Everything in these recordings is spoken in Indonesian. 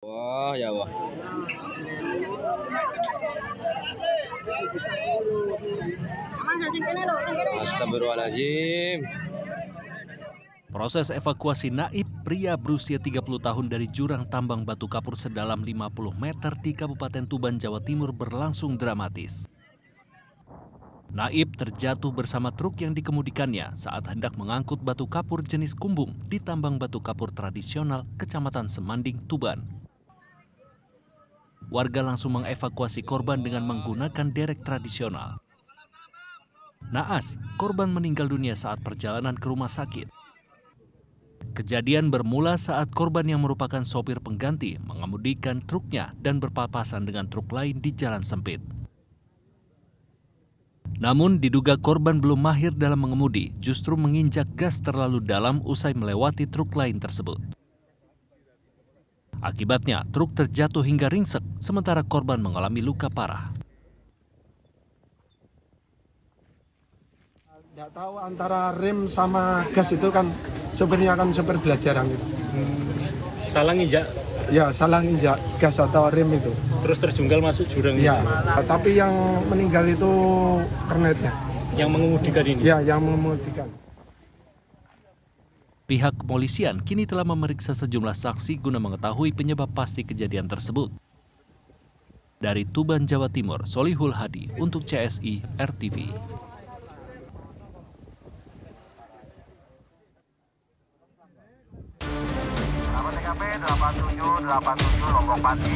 Wah, ya wah. Astagfirullahaladzim. Proses evakuasi Naib, pria berusia 30 tahun dari jurang tambang batu kapur sedalam 50 meter di Kabupaten Tuban, Jawa Timur berlangsung dramatis. Naib terjatuh bersama truk yang dikemudikannya saat hendak mengangkut batu kapur jenis kumbung di tambang batu kapur tradisional Kecamatan Semanding, Tuban. Warga langsung mengevakuasi korban dengan menggunakan derek tradisional. Naas, korban meninggal dunia saat perjalanan ke rumah sakit. Kejadian bermula saat korban yang merupakan sopir pengganti mengemudikan truknya dan berpapasan dengan truk lain di jalan sempit. Namun diduga korban belum mahir dalam mengemudi, justru menginjak gas terlalu dalam usai melewati truk lain tersebut. Akibatnya, truk terjatuh hingga ringsek, sementara korban mengalami luka parah. Tidak tahu antara rem sama gas itu kan sopirnya kan sopir belajar gitu. Salah nginjak? Ya, salah injak gas atau rem itu. Terus terjungkal masuk jurang? Ya, tapi yang meninggal itu kernetnya. Yang mengemudikan ini? Ya, yang mengemudikan. Pihak kepolisian kini telah memeriksa sejumlah saksi guna mengetahui penyebab pasti kejadian tersebut. Dari Tuban, Jawa Timur, Solihul Hadi untuk CSI RTV. TKP 8787 Lombok Pati.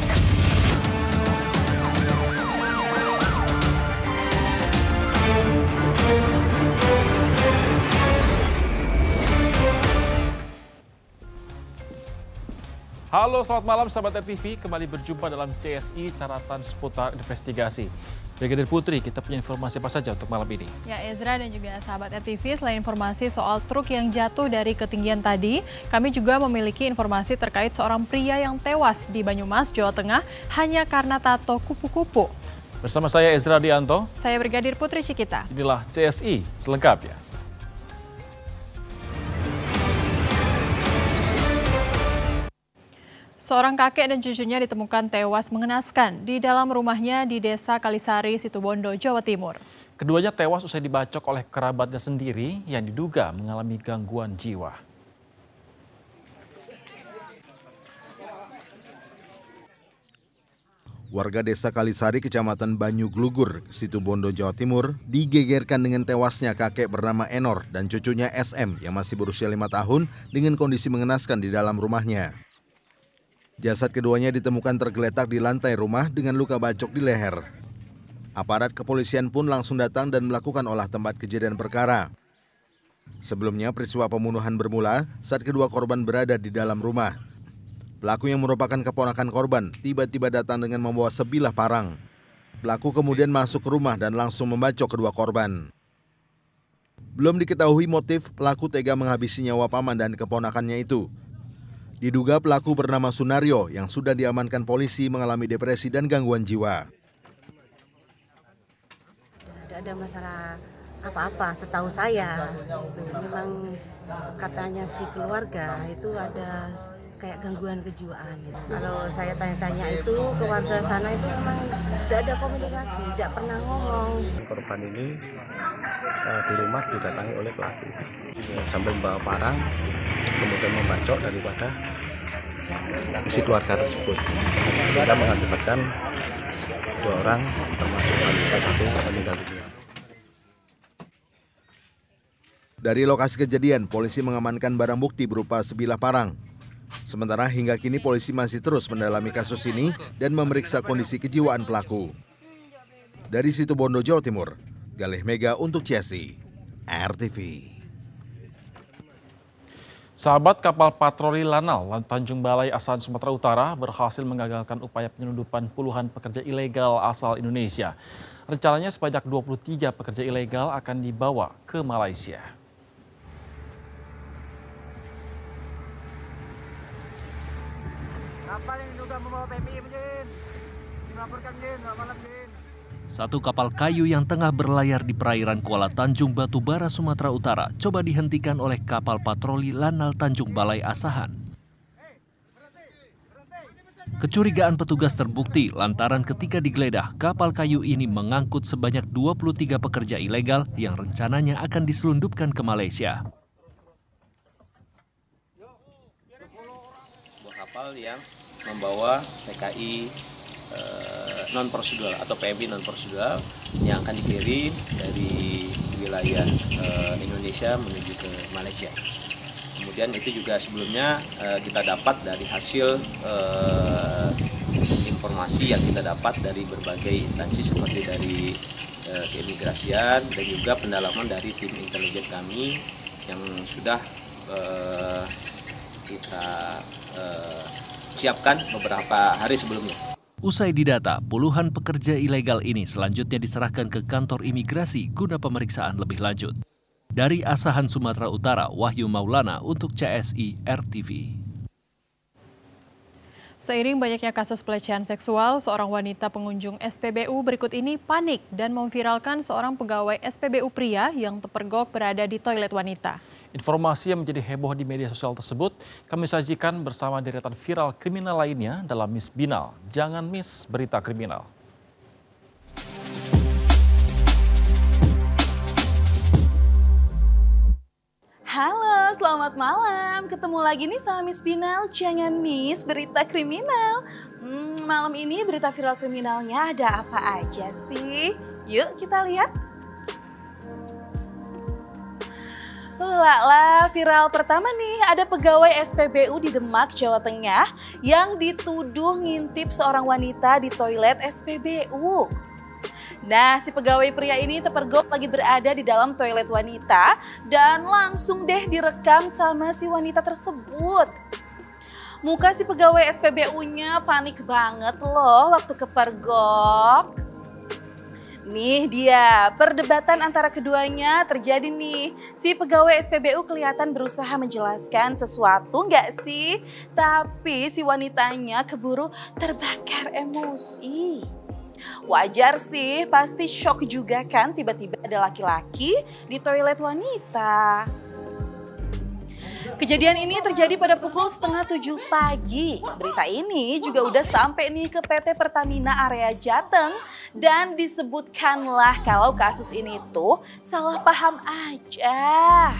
Halo, selamat malam sahabat RTV. Kembali berjumpa dalam CSI Caratan Seputar Investigasi. Brigadir Putri, kita punya informasi apa saja untuk malam ini? Ya, Ezra dan juga sahabat RTV, selain informasi soal truk yang jatuh dari ketinggian tadi, kami juga memiliki informasi terkait seorang pria yang tewas di Banyumas, Jawa Tengah hanya karena tato kupu-kupu. Bersama saya Ezra Dianto. Saya Brigadir Putri Cikita. Inilah CSI selengkapnya. Seorang kakek dan cucunya ditemukan tewas mengenaskan di dalam rumahnya di Desa Kalisari, Situbondo, Jawa Timur. Keduanya tewas usai dibacok oleh kerabatnya sendiri yang diduga mengalami gangguan jiwa. Warga Desa Kalisari, Kecamatan Banyuglugur, Situbondo, Jawa Timur, digegerkan dengan tewasnya kakek bernama Enor dan cucunya SM yang masih berusia 5 tahun dengan kondisi mengenaskan di dalam rumahnya. Jasad keduanya ditemukan tergeletak di lantai rumah dengan luka bacok di leher. Aparat kepolisian pun langsung datang dan melakukan olah tempat kejadian perkara. Sebelumnya peristiwa pembunuhan bermula saat kedua korban berada di dalam rumah. Pelaku yang merupakan keponakan korban tiba-tiba datang dengan membawa sebilah parang. Pelaku kemudian masuk ke rumah dan langsung membacok kedua korban. Belum diketahui motif pelaku tega menghabisi nyawa paman dan keponakannya itu. Diduga pelaku bernama Sunario yang sudah diamankan polisi mengalami depresi dan gangguan jiwa. Tidak ada masalah apa-apa setahu saya. Memang katanya si keluarga itu ada kayak gangguan kejiwaan. Kalau saya tanya-tanya itu ke warga sana itu memang tidak ada komunikasi, tidak pernah ngomong. Korban ini di rumah didatangi oleh pelaku sampai membawa parang, kemudian membacok daripada isi keluarga tersebut, sehingga mengakibatkan 2 orang termasuk wanita 1 meninggal dunia. Dari lokasi kejadian, polisi mengamankan barang bukti berupa sebilah parang. Sementara hingga kini polisi masih terus mendalami kasus ini dan memeriksa kondisi kejiwaan pelaku. Dari Situbondo, Jawa Timur, Galih Mega untuk CSI RTV. Sahabat, kapal patroli Lanal Tanjung Balai Asahan, Sumatera Utara berhasil menggagalkan upaya penyelundupan puluhan pekerja ilegal asal Indonesia. Rencananya sebanyak 23 pekerja ilegal akan dibawa ke Malaysia. Kapal yang diduga membawa PMI, dilaporkan, selamat malam. Satu kapal kayu yang tengah berlayar di perairan Kuala Tanjung, Batubara, Sumatera Utara coba dihentikan oleh kapal patroli Lanal Tanjung Balai Asahan. Kecurigaan petugas terbukti lantaran ketika digeledah, kapal kayu ini mengangkut sebanyak 23 pekerja ilegal yang rencananya akan diselundupkan ke Malaysia. Sebuah kapal yang membawa TKI non-prosedural atau PMI non-prosedural yang akan dikirim dari wilayah Indonesia menuju ke Malaysia. Kemudian itu juga sebelumnya kita dapat dari hasil informasi yang kita dapat dari berbagai instansi seperti dari keimigrasian dan juga pendalaman dari tim intelijen kami yang sudah kita siapkan beberapa hari sebelumnya. Usai didata, puluhan pekerja ilegal ini selanjutnya diserahkan ke kantor imigrasi guna pemeriksaan lebih lanjut. Dari Asahan, Sumatera Utara, Wahyu Maulana untuk CSI RTV. Seiring banyaknya kasus pelecehan seksual, seorang wanita pengunjung SPBU berikut ini panik dan memviralkan seorang pegawai SPBU pria yang terpergok berada di toilet wanita. Informasi yang menjadi heboh di media sosial tersebut kami sajikan bersama deretan viral kriminal lainnya dalam Miss Binal. Jangan miss berita kriminal. Halo, selamat malam. Ketemu lagi nih sama Miss Binal. Jangan miss berita kriminal. Malam ini berita viral kriminalnya ada apa aja sih? Yuk kita lihat. Lala, viral pertama nih, ada pegawai SPBU di Demak, Jawa Tengah yang dituduh ngintip seorang wanita di toilet SPBU. Nah, si pegawai pria ini terpergok lagi berada di dalam toilet wanita dan langsung deh direkam sama si wanita tersebut. Muka si pegawai SPBU-nya panik banget loh waktu kepergok. Nih dia, perdebatan antara keduanya terjadi nih. Si pegawai SPBU kelihatan berusaha menjelaskan sesuatu nggak sih? Tapi si wanitanya keburu terbakar emosi. Wajar sih, pasti shock juga kan tiba-tiba ada laki-laki di toilet wanita. Kejadian ini terjadi pada pukul 6:30 pagi. Berita ini juga udah sampai nih ke PT Pertamina area Jateng dan disebutkanlah kalau kasus ini tuh salah paham aja.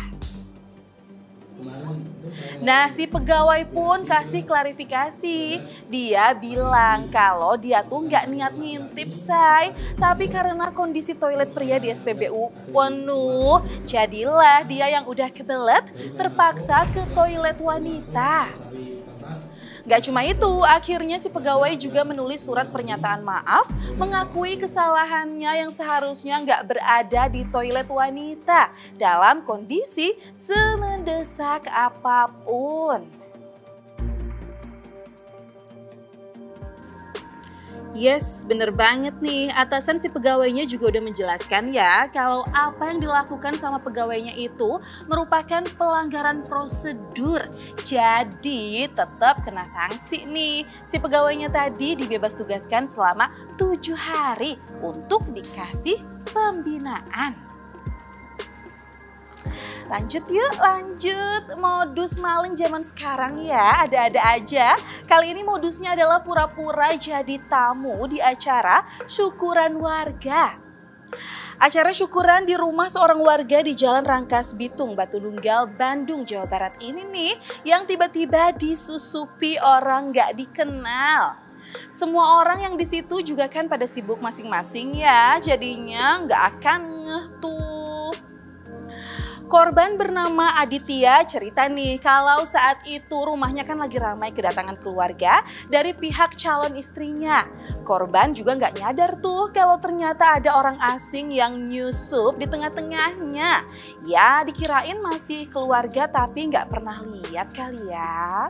Nah, si pegawai pun kasih klarifikasi. Dia bilang kalau dia tuh nggak niat ngintip, say. Tapi karena kondisi toilet pria di SPBU penuh, jadilah dia yang udah kebelet terpaksa ke toilet wanita. Gak cuma itu, akhirnya si pegawai juga menulis surat pernyataan maaf mengakui kesalahannya yang seharusnya nggak berada di toilet wanita dalam kondisi semendesak apapun. Yes, bener banget nih. Atasan si pegawainya juga udah menjelaskan ya kalau apa yang dilakukan sama pegawainya itu merupakan pelanggaran prosedur. Jadi tetap kena sanksi nih. Si pegawainya tadi dibebas tugaskan selama 7 hari untuk dikasih pembinaan. Lanjut yuk, lanjut. Modus maling zaman sekarang ya, ada-ada aja. Kali ini modusnya adalah pura-pura jadi tamu di acara syukuran warga. Acara syukuran di rumah seorang warga di Jalan Rangkas Bitung, Batu Nunggal, Bandung, Jawa Barat ini nih yang tiba-tiba disusupi orang gak dikenal. Semua orang yang di situ juga kan pada sibuk masing-masing ya, jadinya gak akan ngeh tuh. Korban bernama Aditya cerita nih kalau saat itu rumahnya kan lagi ramai kedatangan keluarga dari pihak calon istrinya. Korban juga nggak nyadar tuh kalau ternyata ada orang asing yang nyusup di tengah-tengahnya. Ya dikirain masih keluarga tapi nggak pernah lihat kali ya.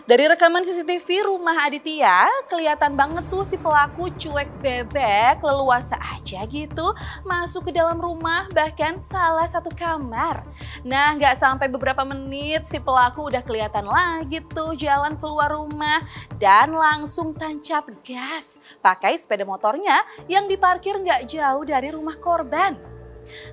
Dari rekaman CCTV rumah Aditya, kelihatan banget tuh si pelaku cuek bebek, leluasa aja gitu, masuk ke dalam rumah bahkan salah satu kamar. Nah nggak sampai beberapa menit si pelaku udah kelihatan lagi tuh jalan keluar rumah dan langsung tancap gas pakai sepeda motornya yang diparkir nggak jauh dari rumah korban.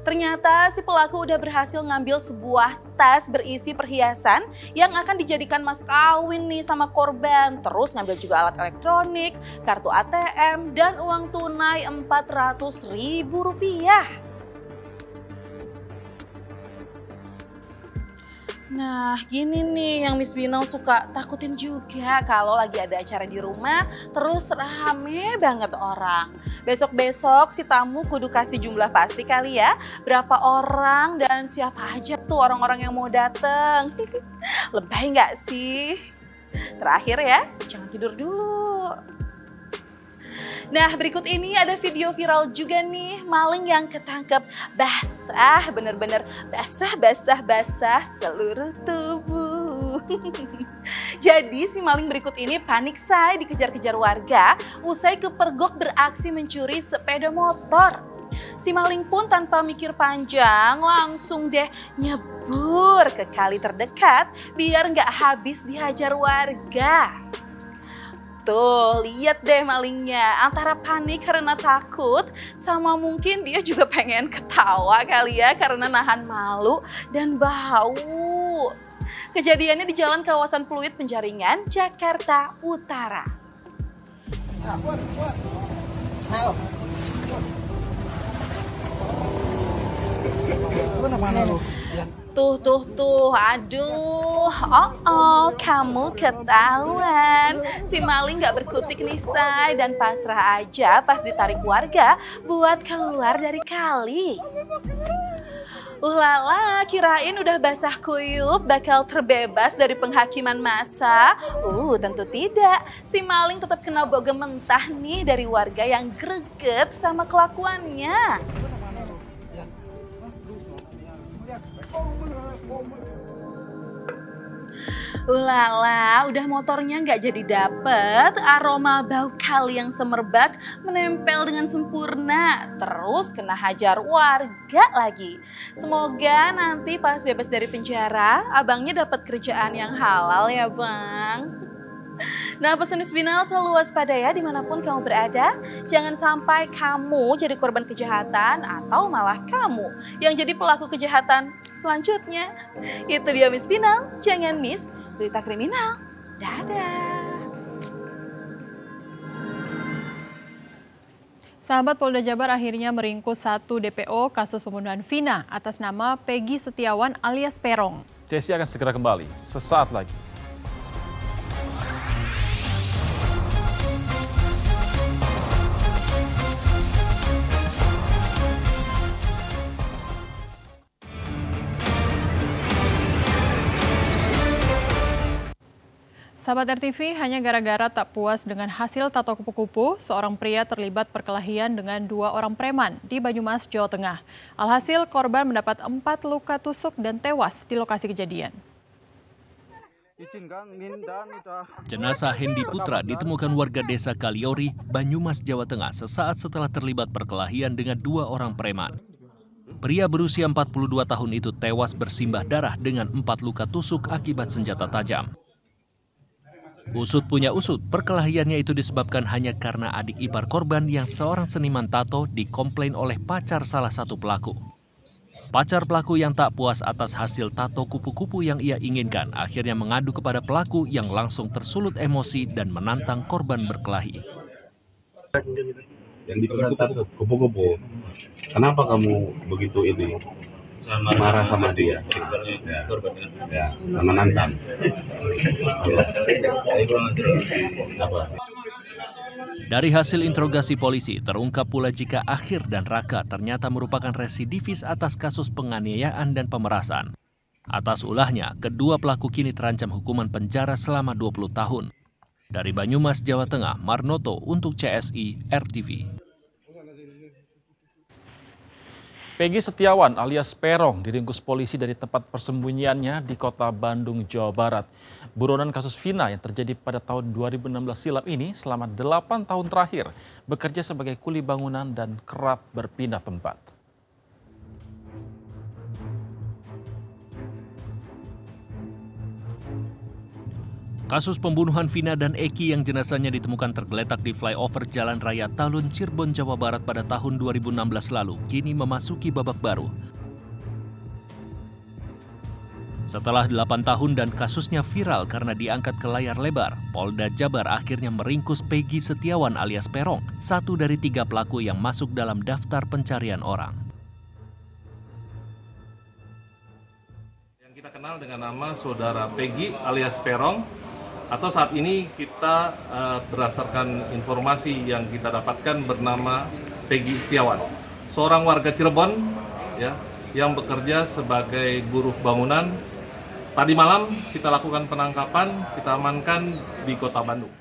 Ternyata si pelaku udah berhasil ngambil sebuah tas berisi perhiasan yang akan dijadikan mas kawin nih sama korban. Terus ngambil juga alat elektronik, kartu ATM, dan uang tunai Rp400.000. Nah, gini nih yang Miss Binal suka takutin juga kalau lagi ada acara di rumah terus rame banget orang. Besok-besok si tamu kudu kasih jumlah pasti kali ya, berapa orang dan siapa aja tuh orang-orang yang mau dateng. Lebay nggak sih? Terakhir ya, jangan tidur dulu. Nah, berikut ini ada video viral juga nih, maling yang ketangkep basah, bener-bener basah seluruh tubuh. Jadi si maling berikut ini panik say dikejar-kejar warga usai kepergok beraksi mencuri sepeda motor. Si maling pun tanpa mikir panjang langsung deh nyebur ke kali terdekat biar nggak habis dihajar warga. Tuh, lihat deh malingnya, antara panik karena takut sama mungkin dia juga pengen ketawa kali ya karena nahan malu dan bau. Kejadiannya di Jalan Kawasan Pluit Penjaringan, Jakarta Utara. Tuh, aduh, kamu ketahuan. Si maling gak berkutik nih say dan pasrah aja pas ditarik warga buat keluar dari kali. Lala, kirain udah basah kuyup bakal terbebas dari penghakiman massa. Tentu tidak. Si maling tetap kena bogem mentah nih dari warga yang greget sama kelakuannya. Lala, udah motornya nggak jadi dapet, aroma bau kali yang semerbak menempel dengan sempurna, terus kena hajar warga lagi. Semoga nanti pas bebas dari penjara, abangnya dapat kerjaan yang halal ya bang. Nah, pesan Miss Binal selalu waspada ya dimanapun kamu berada. Jangan sampai kamu jadi korban kejahatan atau malah kamu yang jadi pelaku kejahatan selanjutnya. Itu dia Miss Binal, jangan miss berita kriminal. Dadah. Sahabat Polda Jabar akhirnya meringkus 1 DPO kasus pembunuhan Vina atas nama Peggy Setiawan alias Perong. Jessi akan segera kembali sesaat lagi. Sahabat RTV, hanya gara-gara tak puas dengan hasil tato kupu-kupu, seorang pria terlibat perkelahian dengan 2 orang preman di Banyumas, Jawa Tengah. Alhasil korban mendapat 4 luka tusuk dan tewas di lokasi kejadian. Jenazah Hendi Putra ditemukan warga desa Kaliori, Banyumas, Jawa Tengah sesaat setelah terlibat perkelahian dengan 2 orang preman. Pria berusia 42 tahun itu tewas bersimbah darah dengan 4 luka tusuk akibat senjata tajam. Usut punya usut, perkelahiannya itu disebabkan hanya karena adik ipar korban yang seorang seniman tato dikomplain oleh pacar salah satu pelaku. Pacar pelaku yang tak puas atas hasil tato kupu-kupu yang ia inginkan akhirnya mengadu kepada pelaku yang langsung tersulut emosi dan menantang korban berkelahi. Yang dipegang tato kupu-kupu, kenapa kamu begitu ini? Marah sama dia, ya, sama nantang. Dari hasil interogasi polisi, terungkap pula jika Akhir dan Raka ternyata merupakan residivis atas kasus penganiayaan dan pemerasan. Atas ulahnya, kedua pelaku kini terancam hukuman penjara selama 20 tahun. Dari Banyumas, Jawa Tengah, Marnoto untuk CSI RTV. Peggy Setiawan alias Perong diringkus polisi dari tempat persembunyiannya di kota Bandung, Jawa Barat. Buronan kasus Vina yang terjadi pada tahun 2016 silam ini selama 8 tahun terakhir bekerja sebagai kuli bangunan dan kerap berpindah tempat. Kasus pembunuhan Vina dan Eki yang jenazahnya ditemukan tergeletak di flyover Jalan Raya Talun, Cirebon, Jawa Barat pada tahun 2016 lalu, kini memasuki babak baru. Setelah 8 tahun dan kasusnya viral karena diangkat ke layar lebar, Polda Jabar akhirnya meringkus Peggy Setiawan alias Perong, satu dari 3 pelaku yang masuk dalam daftar pencarian orang. Yang kita kenal dengan nama Saudara Peggy alias Perong, atau saat ini kita berdasarkan informasi yang kita dapatkan bernama Peggy Setiawan, seorang warga Cirebon ya, yang bekerja sebagai buruh bangunan. Tadi malam kita lakukan penangkapan, kita amankan di Kota Bandung.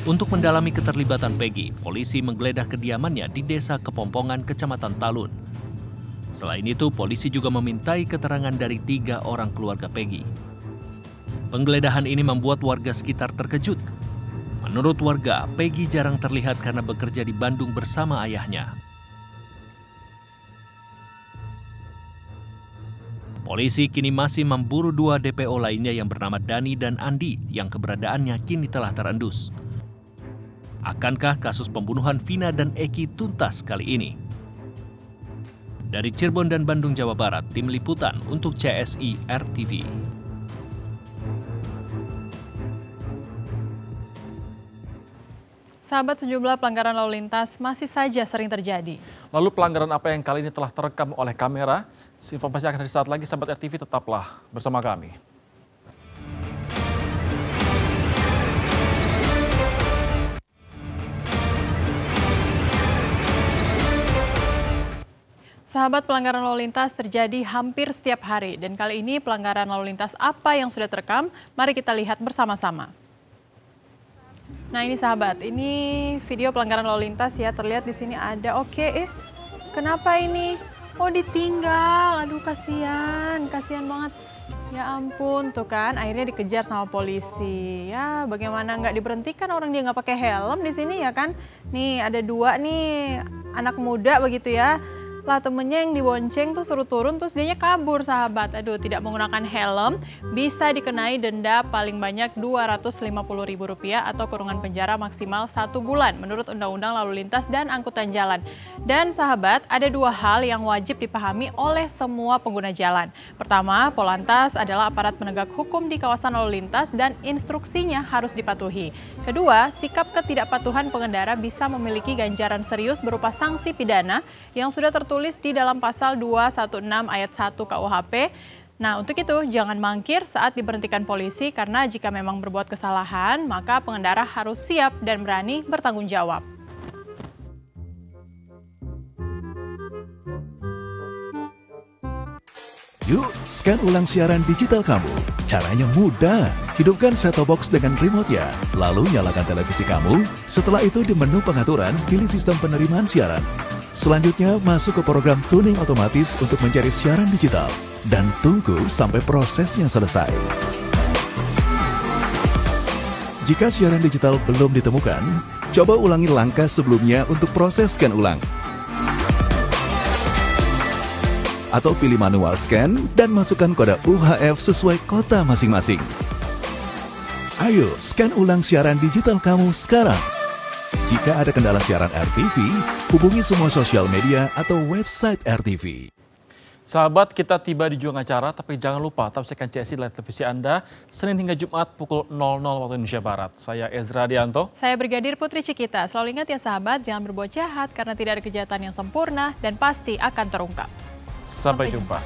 Untuk mendalami keterlibatan Peggy, polisi menggeledah kediamannya di Desa Kepompongan, Kecamatan Talun. Selain itu, polisi juga memintai keterangan dari 3 orang keluarga Peggy. Penggeledahan ini membuat warga sekitar terkejut. Menurut warga, Peggy jarang terlihat karena bekerja di Bandung bersama ayahnya. Polisi kini masih memburu 2 DPO lainnya yang bernama Dani dan Andi yang keberadaannya kini telah terendus. Akankah kasus pembunuhan Vina dan Eki tuntas kali ini? Dari Cirebon dan Bandung, Jawa Barat, tim liputan untuk CSI RTV. Sahabat, sejumlah pelanggaran lalu lintas masih saja sering terjadi. Lalu pelanggaran apa yang kali ini telah terekam oleh kamera? Informasi akan dari saat lagi, sahabat RTV, tetaplah bersama kami. Sahabat, pelanggaran lalu lintas terjadi hampir setiap hari. Dan kali ini pelanggaran lalu lintas apa yang sudah terekam? Mari kita lihat bersama-sama. Nah ini sahabat, ini video pelanggaran lalu lintas ya. Terlihat di sini ada, kenapa ini? Oh ditinggal, aduh kasihan banget. Ya ampun, tuh kan akhirnya dikejar sama polisi. Ya bagaimana nggak diberhentikan, orang dia nggak pakai helm di sini ya kan? Nih ada 2 nih anak muda begitu ya. Lah temennya yang dibonceng tuh suruh turun, terus dianya kabur sahabat. Aduh, tidak menggunakan helm bisa dikenai denda paling banyak Rp250.000 atau kurungan penjara maksimal 1 bulan menurut Undang-Undang Lalu Lintas dan Angkutan Jalan. Dan sahabat, ada 2 hal yang wajib dipahami oleh semua pengguna jalan. Pertama, Polantas adalah aparat penegak hukum di kawasan lalu lintas dan instruksinya harus dipatuhi. Kedua, sikap ketidakpatuhan pengendara bisa memiliki ganjaran serius berupa sanksi pidana yang sudah tertulis di dalam pasal 216 ayat 1 KUHP. Nah, untuk itu jangan mangkir saat diberhentikan polisi karena jika memang berbuat kesalahan, maka pengendara harus siap dan berani bertanggung jawab. Yuk, scan ulang siaran digital kamu. Caranya mudah. Hidupkan set-top box dengan remote-nya. Lalu nyalakan televisi kamu. Setelah itu di menu pengaturan, pilih sistem penerimaan siaran. Selanjutnya, masuk ke program tuning otomatis untuk mencari siaran digital. Dan tunggu sampai prosesnya selesai. Jika siaran digital belum ditemukan, coba ulangi langkah sebelumnya untuk proses scan ulang. Atau pilih manual scan dan masukkan kode UHF sesuai kota masing-masing. Ayo, scan ulang siaran digital kamu sekarang. Jika ada kendala siaran RTV, hubungi semua sosial media atau website RTV. Sahabat, kita tiba di ujung acara, tapi jangan lupa saksikan CSI layar televisi Anda Senin hingga Jumat pukul 00 waktu Indonesia Barat. Saya Ezra Dianto. Saya Brigadir Putri Cikita. Selalu ingat ya sahabat, jangan berbuat jahat karena tidak ada kejahatan yang sempurna dan pasti akan terungkap. Sampai jumpa.